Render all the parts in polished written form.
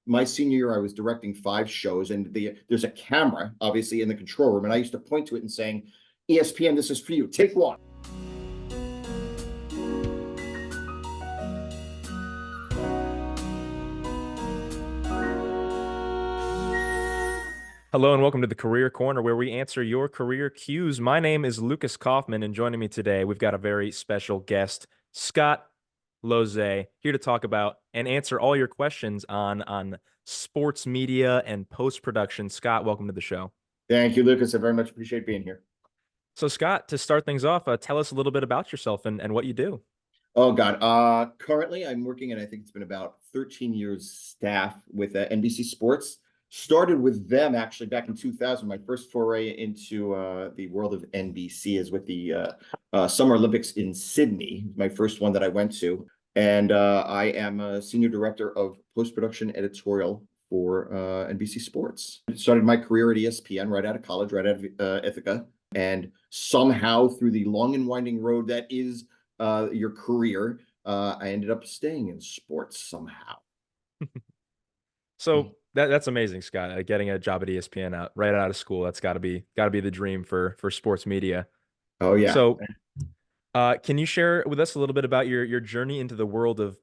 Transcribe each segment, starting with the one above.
my senior year, I was directing 5 shows, and there's a camera, obviously, in the control room, and I used to point to it and saying, ESPN, this is for you. Take one. Hello and welcome to the Career Corner, where we answer your career cues. My name is Lukas Kauffman, and joining me today, we've got a very special guest, Scott Lozea, here to talk about and answer all your questions on sports media and post-production. Scott, welcome to the show. Thank you, Lucas. I very much appreciate being here. So, Scott, to start things off, tell us a little bit about yourself and what you do. Oh, God. Currently, I'm working, and I think it's been about 13 years staff with NBC Sports. Started with them actually back in 2000. My first foray into the world of NBC is with the Summer Olympics in Sydney, my first one that I went to. And I am a senior director of post-production editorial for NBC Sports. I started my career at ESPN right out of college, right out of Ithaca. And somehow through the long and winding road that is your career, I ended up staying in sports somehow. So that's amazing, Scott. Getting a job at ESPN right out of school, that's got to be the dream for sports media. Oh yeah. So, can you share with us a little bit about your journey into the world of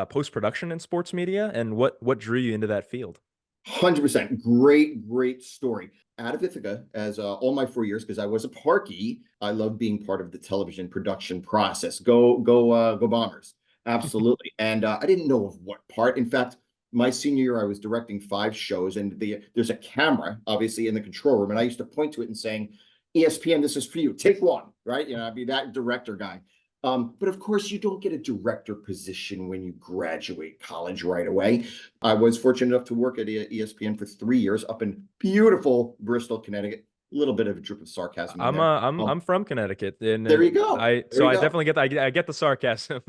post production in sports media and what drew you into that field? 100%. Great story. Out of Ithaca, as all my 4 years, because I was a Parky, I love being part of the television production process. Go Bombers! Absolutely. And I didn't know of what part. In fact, my senior year, I was directing 5 shows, and there's a camera, obviously, in the control room, and I used to point to it and saying, ESPN, this is for you. Take one, right? I'd be that director guy. But of course, you don't get a director position when you graduate college right away. I was fortunate enough to work at ESPN for 3 years up in beautiful Bristol, Connecticut. A little bit of a drip of sarcasm. I'm from Connecticut, and there you go. I definitely get the sarcasm.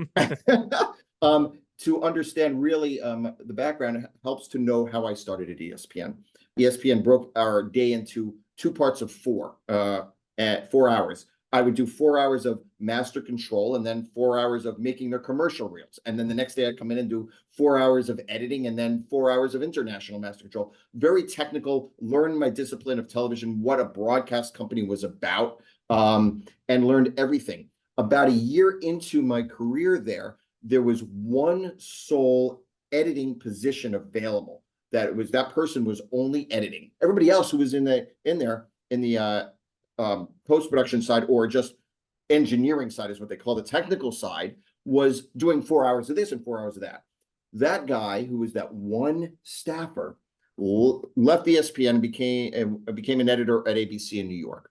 To understand really the background helps to know how I started at ESPN. ESPN broke our day into 2 parts of 4 at 4 hours. I would do 4 hours of master control and then 4 hours of making their commercial reels. And then the next day I'd come in and do 4 hours of editing and then 4 hours of international master control. Very technical, learned my discipline of television, what a broadcast company was about, and learned everything. About a year into my career there was one sole editing position available. That person was only editing. Everybody else who was in the post-production side or just engineering side is what they call the technical side, was doing 4 hours of this and 4 hours of that. That guy who was that one staffer left ESPN and became an editor at ABC in New York.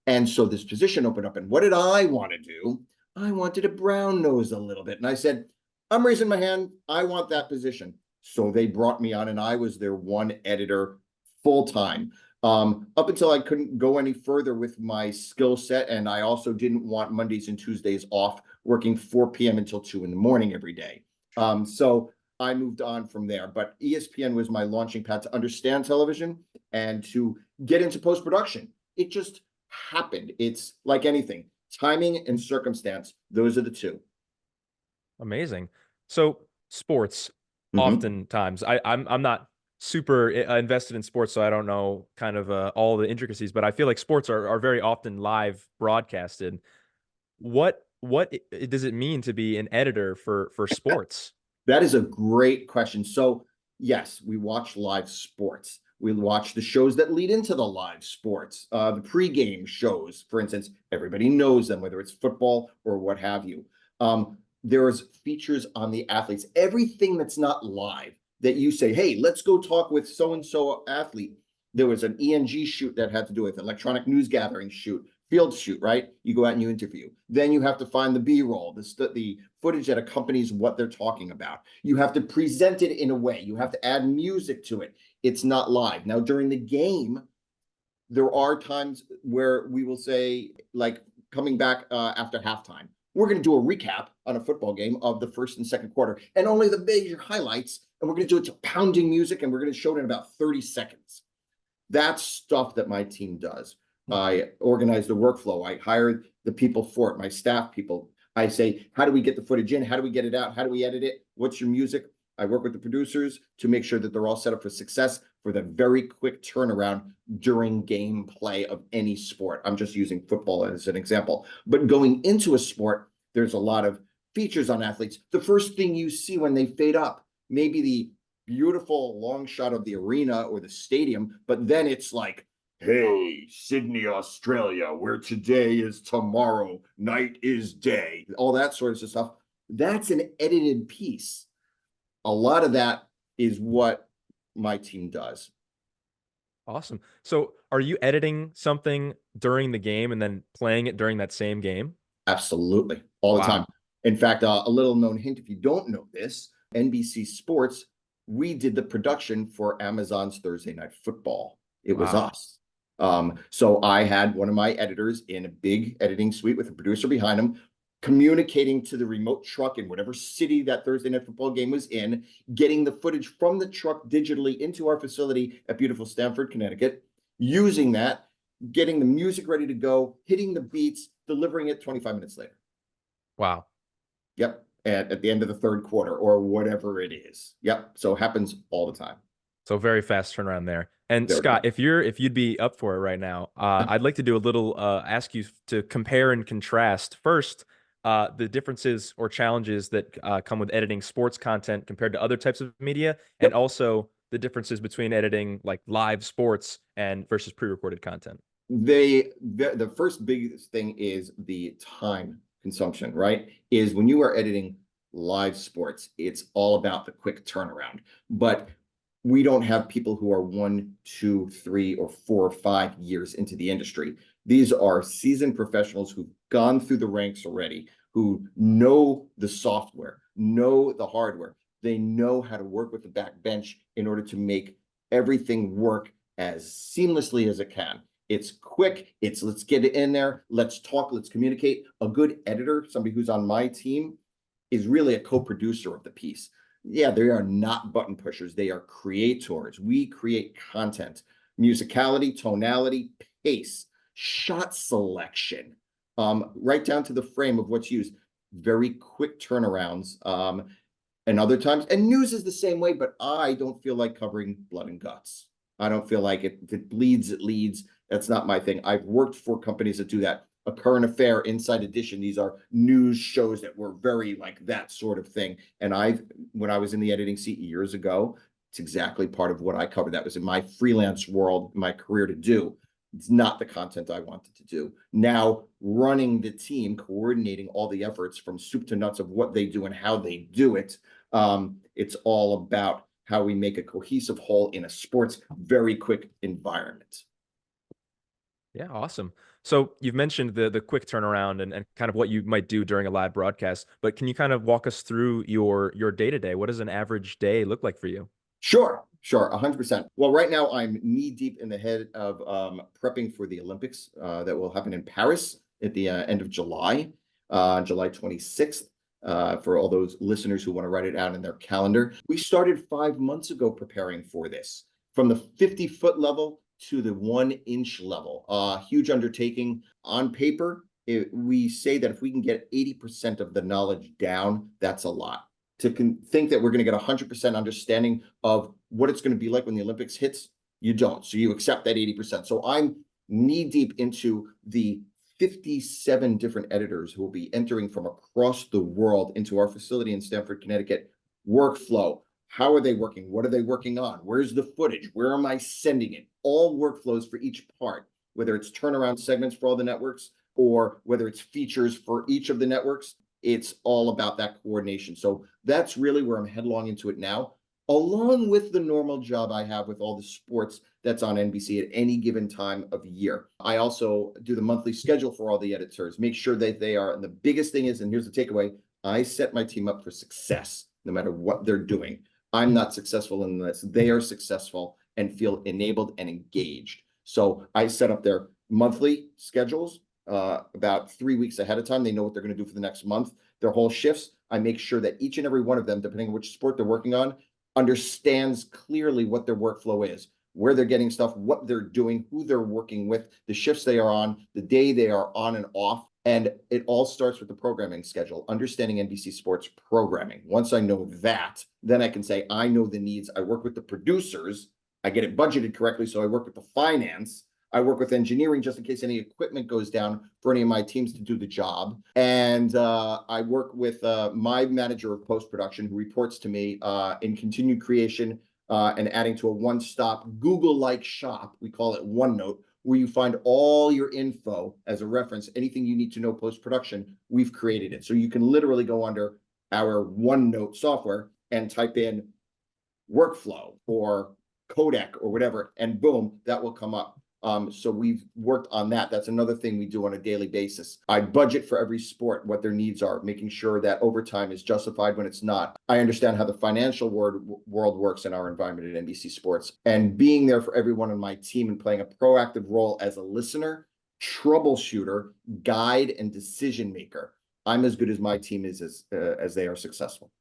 And so this position opened up, and what did I want to do? I wanted to brown nose a little bit. And I said, I'm raising my hand. I want that position. So they brought me on, and I was their one editor full time. Up until I couldn't go any further with my skill set. And I also didn't want Mondays and Tuesdays off, working 4 p.m. until 2 in the morning every day. So I moved on from there. But ESPN was my launching pad to understand television and to get into post-production. It just happened. It's like anything. Timing and circumstance, those are the 2. Amazing. So sports, oftentimes, I'm not super invested in sports, so I don't know kind of all the intricacies, but I feel like sports are very often live broadcasted. What does it mean to be an editor for sports? That is a great question. So yes, we watch live sports. We watch the shows that lead into the live sports, the pregame shows, for instance. Everybody knows them, whether it's football or what have you. There's features on the athletes. Everything that's not live that you say, hey, let's go talk with so-and-so athlete. There was an ENG shoot that had to do with electronic news gathering shoot, field shoot, right? You go out and you interview. Then you have to find the B-roll, the footage that accompanies what they're talking about. You have to present it in a way. You have to add music to it. It's not live. Now, during the game, there are times where we will say, like coming back after halftime, we're going to do a recap on a football game of the first and second quarter and only the major highlights. And we're going to do it to pounding music, and we're going to show it in about 30 seconds. That's stuff that my team does. I organize the workflow. I hire the people for it, my staff people. I say, how do we get the footage in? How do we get it out? How do we edit it? What's your music? I work with the producers to make sure that they're all set up for success for the very quick turnaround during gameplay of any sport. I'm just using football as an example. But going into a sport, there's a lot of features on athletes. The first thing you see when they fade up, maybe the beautiful long shot of the arena or the stadium, but then it's like, hey, Sydney, Australia, where today is tomorrow, night is day, all that sort of stuff. That's an edited piece. A lot of that is what my team does. Awesome. So are you editing something during the game and then playing it during that same game? Absolutely. All the time. In fact, a little known hint, if you don't know this, NBC Sports, we did the production for Amazon's Thursday Night Football. It was us. So I had one of my editors in a big editing suite with a producer behind him, communicating to the remote truck in whatever city that Thursday Night Football game was in, getting the footage from the truck digitally into our facility at beautiful Stamford, Connecticut, using that, getting the music ready to go, hitting the beats, delivering it 25 minutes later. Wow. Yep. At the end of the third quarter or whatever it is. Yep. So it happens all the time. So very fast turnaround there. And Very Scott, fast. if you'd be up for it right now, I'd like to do a little ask you to compare and contrast first the differences or challenges that come with editing sports content compared to other types of media, and also the differences between editing like live sports and versus pre-recorded content. The first biggest thing is the time consumption, right? Is when you are editing live sports, it's all about the quick turnaround. But we don't have people who are 1, 2, 3, or 4 or 5 years into the industry. These are seasoned professionals who've gone through the ranks already, who know the software, know the hardware. They know how to work with the back bench in order to make everything work as seamlessly as it can. It's quick. It's let's get it in there. Let's talk. Let's communicate. A good editor, somebody who's on my team, is really a co-producer of the piece. Yeah, they are not button pushers. They are creators. We create content, musicality, tonality, pace, shot selection, right down to the frame of what's used. Very quick turnarounds. And other times, and news is the same way, but I don't feel like covering blood and guts. I don't feel like it. If it bleeds, it leads. That's not my thing. I've worked for companies that do that. A Current Affair, Inside Edition. These are news shows that were very like that sort of thing. And when I was in the editing seat years ago, it's exactly part of what I covered. That was in my freelance world, my career to do. It's not the content I wanted to do. Now, running the team, coordinating all the efforts from soup to nuts of what they do and how they do it. It's all about how we make a cohesive whole in a sports, very quick environment. Yeah, awesome. So you've mentioned the quick turnaround and kind of what you might do during a live broadcast, but can you kind of walk us through your day-to-day? What does an average day look like for you? Sure, 100%. Well, right now I'm knee deep in the head of prepping for the Olympics that will happen in Paris at the end of July, July 26th. For all those listeners who want to write it out in their calendar. We started 5 months ago preparing for this, from the 50-foot level to the 1-inch level. Huge undertaking. On paper, we say that if we can get 80% of the knowledge down, that's a lot. To think that we're going to get 100% understanding of what it's going to be like when the Olympics hits, you don't. So you accept that 80%. So I'm knee deep into the 57 different editors who will be entering from across the world into our facility in Stamford, Connecticut. Workflow. How are they working? What are they working on? Where's the footage? Where am I sending it? All workflows for each part, whether it's turnaround segments for all the networks or whether it's features for each of the networks. It's all about that coordination. So that's really where I'm headlong into it now, along with the normal job I have with all the sports that's on NBC at any given time of year. I also do the monthly schedule for all the editors, make sure that they are, and the biggest thing is, and here's the takeaway, I set my team up for success no matter what they're doing. I'm not successful unless they are successful and feel enabled and engaged. So I set up their monthly schedules about 3 weeks ahead of time. They know what they're going to do for the next month, their whole shifts. I make sure that each and every one of them, depending on which sport they're working on, understands clearly what their workflow is, where they're getting stuff, what they're doing, who they're working with, the shifts they are on, the day they are on and off. And it all starts with the programming schedule, understanding NBC Sports programming. Once I know that, then I can say, I know the needs. I work with the producers. I get it budgeted correctly. So I work with the finance. I work with engineering just in case any equipment goes down for any of my teams to do the job. And I work with my manager of post-production who reports to me in continued creation and adding to a one-stop Google-like shop. We call it OneNote, where you find all your info as a reference. Anything you need to know post-production, we've created it. So you can literally go under our OneNote software and type in workflow or codec or whatever, and boom, that will come up. So we've worked on that. That's another thing we do on a daily basis. I budget for every sport, what their needs are, making sure that overtime is justified when it's not. I understand how the financial world works in our environment at NBC Sports, and being there for everyone on my team and playing a proactive role as a listener, troubleshooter, guide, and decision maker. I'm as good as my team is as they are successful.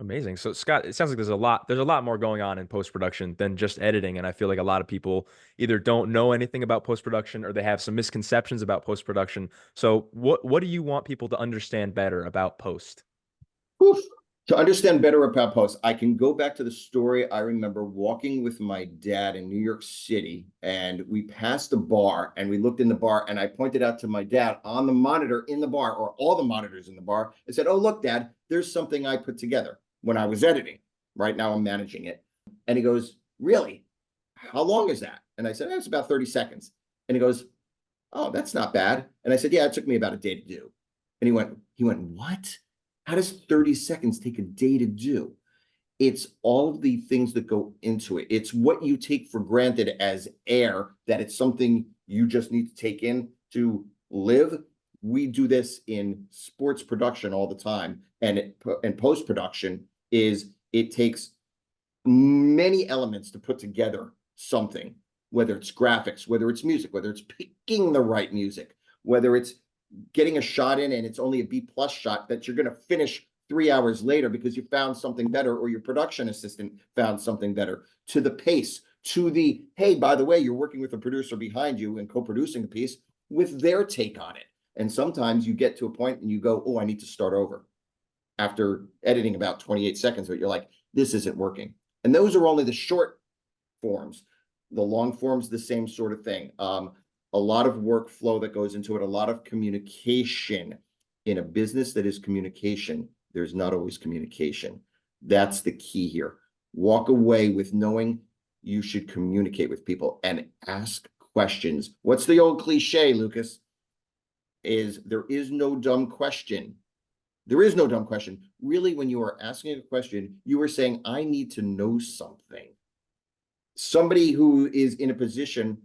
Amazing. So Scott, it sounds like there's a lot more going on in post-production than just editing. And I feel like a lot of people either don't know anything about post-production or they have some misconceptions about post-production. So what do you want people to understand better about post? Oof. To understand better about post, I can go back to the story. I remember walking with my dad in New York City, and we passed a bar, and we looked in the bar, and I pointed out to my dad on the monitor in the bar, or all the monitors in the bar, and said, "Oh, look, Dad, there's something I put together when I was editing. Right now I'm managing it." And he goes, "Really? How long is that?" And I said, "It's about 30 seconds." And he goes, "Oh, that's not bad." And I said, "Yeah, it took me about a day to do." And he went, "What? How does 30 seconds take a day to do?" It's all of the things that go into it. It's what you take for granted as air, that it's something you just need to take in to live. We do this in sports production all the time. And post-production it takes many elements to put together something, whether it's graphics, whether it's music, whether it's picking the right music, whether it's getting a shot in and it's only a B+ shot that you're going to finish 3 hours later because you found something better, or your production assistant found something better, to the pace, to the, hey, by the way, you're working with a producer behind you and co-producing a piece with their take on it. And sometimes you get to a point and you go, oh, I need to start over after editing about 28 seconds, but you're like, this isn't working. And those are only the short forms. The long forms, the same sort of thing. A lot of workflow that goes into it, a lot of communication. In a business that is communication, there's not always communication. That's the key here. Walk away with knowing you should communicate with people and ask questions. What's the old cliche, Lukas? There is no dumb question. There is no dumb question. Really, when you are asking a question, you are saying, I need to know something. Somebody who is in a position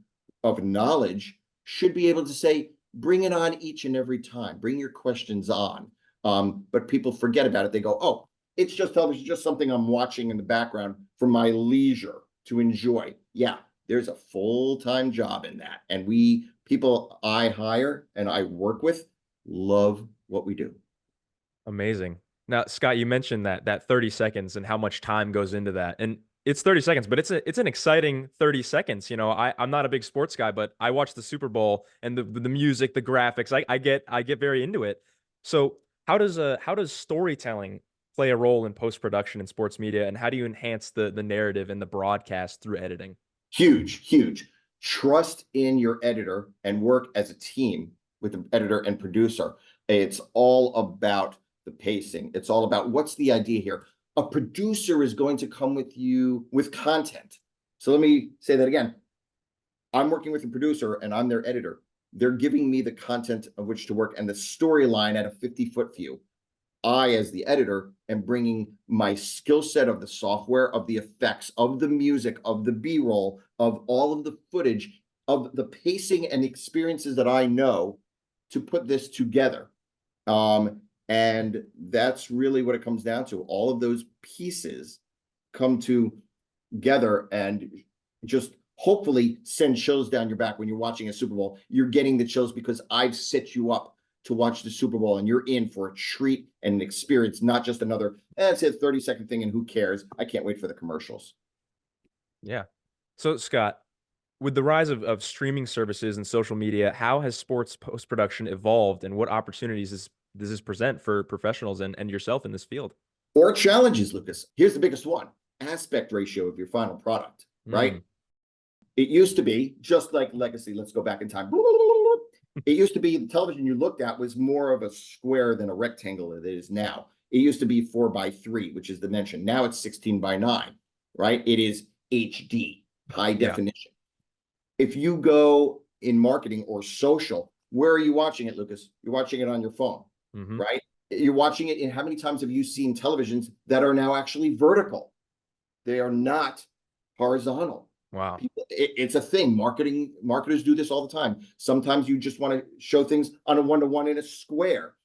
of knowledge should be able to say, bring it on each and every time. Bring your questions on. But people forget about it. They go, oh, it's just television, just something I'm watching in the background for my leisure to enjoy. Yeah, there's a full-time job in that. And people I hire and I work with love what we do. Amazing. Now, Scott, you mentioned that 30 seconds and how much time goes into that. And it's 30 seconds, but it's an exciting 30 seconds. You know, I'm not a big sports guy, but I watch the Super Bowl and the music, the graphics. I get very into it. So how does storytelling play a role in post-production in sports media, and how do you enhance the narrative and the broadcast through editing? Huge, huge. Trust in your editor and work as a team with the editor and producer. It's all about the pacing. It's all about, what's the idea here? A producer is going to come with you with content. So let me say that again. I'm working with a producer and I'm their editor. They're giving me the content of which to work and the storyline at a 50-foot view. I, as the editor, am bringing my skill set of the software, of the effects, of the music, of the B-roll, of all of the footage, of the pacing and experiences that I know to put this together. And that's really what it comes down to. All of those pieces come together and just hopefully send chills down your back when you're watching a Super Bowl. You're getting the chills because I've set you up to watch the Super Bowl, and you're in for a treat and an experience, not just another, it's a 30-second thing and who cares? I can't wait for the commercials. Yeah. So Scott, With the rise of streaming services and social media, how has sports post-production evolved, and what opportunities does this present for professionals and yourself in this field? Or challenges, Lucas. Here's the biggest one: aspect ratio of your final product, right? Mm, It used to be just like legacy. Let's go back in time. It used to be the television you looked at was more of a square than a rectangle it is now. It used to be 4:3, which is the dimension. Now it's 16:9, right? It is HD, high yeah. definition. If you go in marketing or social, where are you watching it, Lucas? You're watching it on your phone, Hmm. right? You're watching it in how many times have you seen televisions that are now actually vertical? They are not horizontal. Wow. It's a thing. Marketers do this all the time. Sometimes you just want to show things on a one-to-one in a square.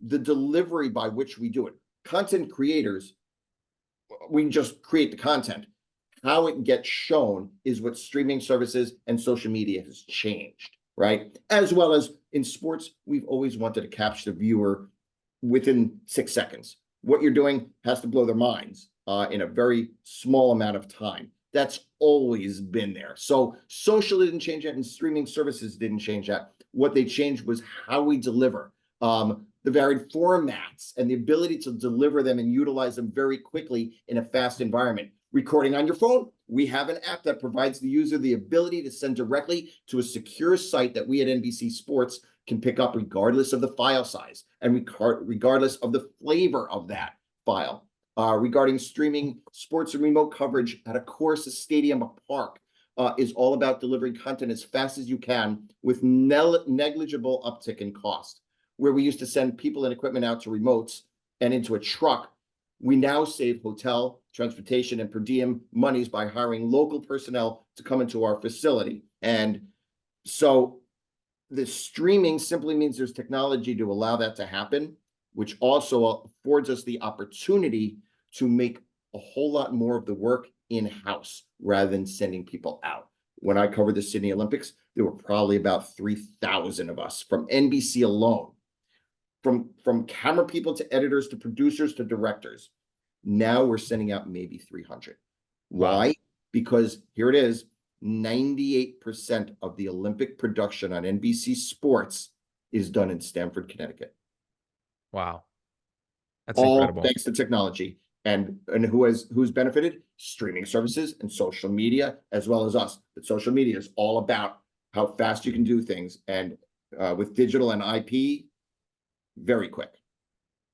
The delivery by which we do it. Content creators, we just create the content. How it gets shown is what streaming services and social media has changed, right? As well as in sports, we've always wanted to capture the viewer within 6 seconds. What you're doing has to blow their minds in a very small amount of time. That's always been there. So social didn't change that, and streaming services didn't change that. What they changed was how we deliver, the varied formats, and the ability to deliver them and utilize them very quickly in a fast environment. Recording on your phone, we have an app that provides the user the ability to send directly to a secure site that we at NBC Sports can pick up regardless of the file size and regardless of the flavor of that file. Regarding streaming sports and remote coverage at a course, a stadium, a park, is all about delivering content as fast as you can with negligible uptick in cost. Where we used to send people and equipment out to remotes and into a truck, we now save hotel, transportation, and per diem monies by hiring local personnel to come into our facility. And so the streaming simply means there's technology to allow that to happen, which also affords us the opportunity to make a whole lot more of the work in-house rather than sending people out. When I covered the Sydney Olympics, there were probably about 3,000 of us from NBC alone, from camera people to editors to producers to directors. Now we're sending out maybe 300. Wow. Why? Because here it is, 98% of the Olympic production on NBC Sports is done in Stamford, Connecticut. Wow. That's All incredible. thanks to technology. And who's benefited? Streaming services and social media, as well as us. But social media is all about how fast you can do things. And with digital and IP, very quick.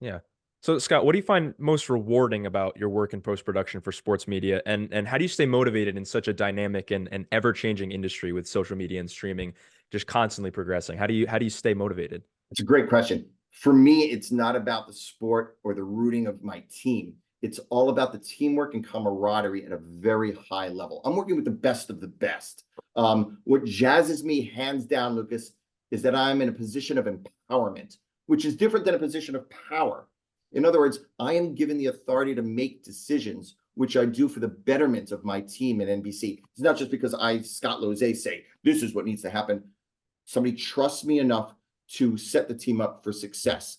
Yeah. So Scott, what do you find most rewarding about your work in post-production for sports media? And how do you stay motivated in such a dynamic and ever-changing industry with social media and streaming just constantly progressing? How do you stay motivated? It's a great question. For me, it's not about the sport or the rooting of my team. It's all about the teamwork and camaraderie at a very high level. I'm working with the best of the best. What jazzes me hands down, Lucas, is that I'm in a position of empowerment, which is different than a position of power. In other words, I am given the authority to make decisions, which I do for the betterment of my team at NBC. It's not just because I, Scott Lozea, say this is what needs to happen. Somebody trusts me enough to set the team up for success,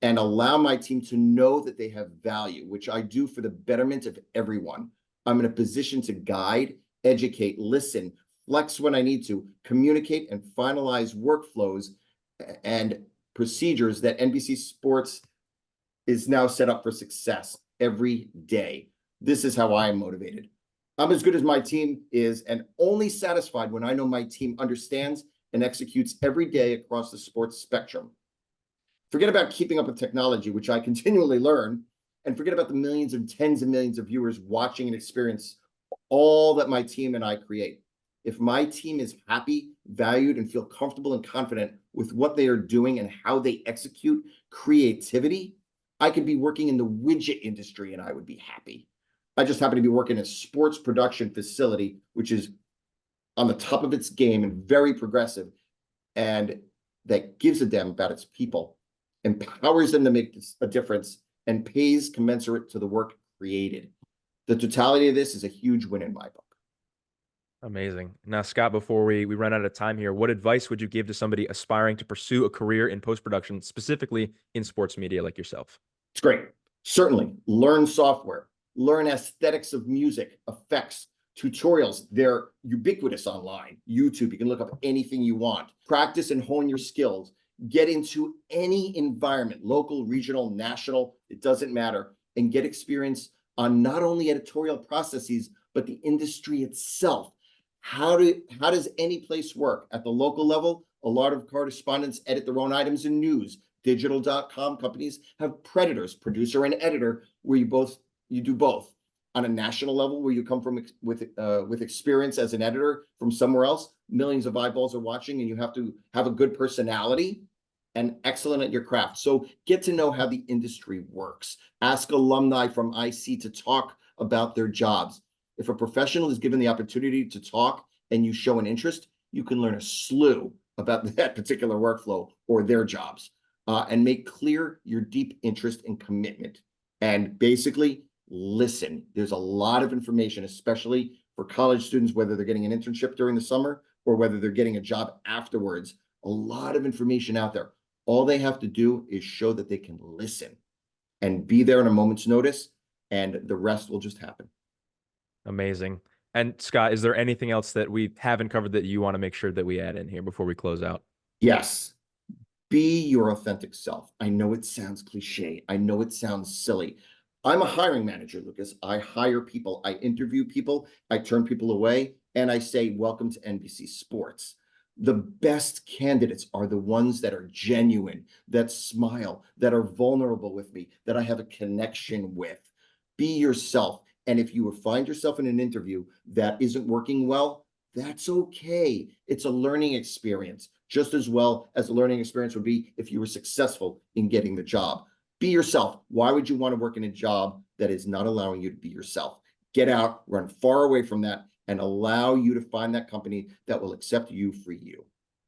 and allow my team to know that they have value, which I do for the betterment of everyone. I'm in a position to guide, educate, listen, flex when I need to, communicate, and finalize workflows and procedures that NBC Sports is now set up for success every day. This is how I am motivated. I'm as good as my team is, and only satisfied when I know my team understands and executes every day across the sports spectrum. Forget about keeping up with technology, which I continually learn, and forget about the millions and tens of millions of viewers watching and experience all that my team and I create. If my team is happy, valued, and feel comfortable and confident with what they are doing and how they execute creativity, I could be working in the widget industry and I would be happy. I just happen to be working in a sports production facility, which is on the top of its game and very progressive, and that gives a damn about its people, empowers them to make a difference, and pays commensurate to the work created. The totality of this is a huge win in my book. Amazing. Now, Scott, before we run out of time here, what advice would you give to somebody aspiring to pursue a career in post-production, specifically in sports media like yourself? It's great. Certainly learn software, learn aesthetics of music, effects, Tutorials, they're ubiquitous online. YouTube, you can look up anything you want. Practice and hone your skills. Get into any environment, local, regional, national, it doesn't matter, and get experience on not only editorial processes, but the industry itself. How does any place work? At the local level, a lot of correspondents edit their own items in news. Digital.com companies have preditors, producer and editor, where you do both. On a national level, where you come from with experience as an editor from somewhere else, millions of eyeballs are watching, and you have to have a good personality and excellent at your craft. So get to know how the industry works. Ask alumni from IC to talk about their jobs. If a professional is given the opportunity to talk and you show an interest, you can learn a slew about that particular workflow or their jobs, and make clear your deep interest and commitment. And basically, listen. There's a lot of information, especially for college students, whether they're getting an internship during the summer or whether they're getting a job afterwards. A lot of information out there. All they have to do is show that they can listen and be there on a moment's notice, and the rest will just happen. Amazing. And Scott, is there anything else that we haven't covered that you want to make sure that we add in here before we close out? Yes. Be your authentic self. I know it sounds cliche. I know it sounds silly. I'm a hiring manager, Lucas. I hire people. I interview people. I turn people away. And I say, welcome to NBC Sports. The best candidates are the ones that are genuine, that smile, that are vulnerable with me, that I have a connection with. Be yourself. And if you find yourself in an interview that isn't working well, that's okay. It's a learning experience, just as well as a learning experience would be if you were successful in getting the job. Be yourself. Why would you want to work in a job that is not allowing you to be yourself? Get out, run far away from that, and allow you to find that company that will accept you for you.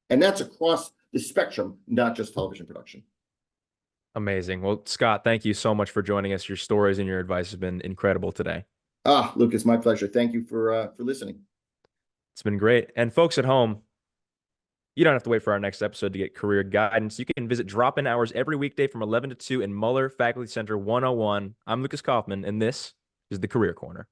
And that's across the spectrum, not just television production. Amazing. Well, Scott, thank you so much for joining us. Your stories and your advice have been incredible today. Lucas, my pleasure. Thank you for listening. It's been great. And folks at home, you don't have to wait for our next episode to get career guidance. You can visit drop-in hours every weekday from 11 to 2 in Muller Faculty Center 101. I'm Lukas Kauffman, and this is the Career Corner.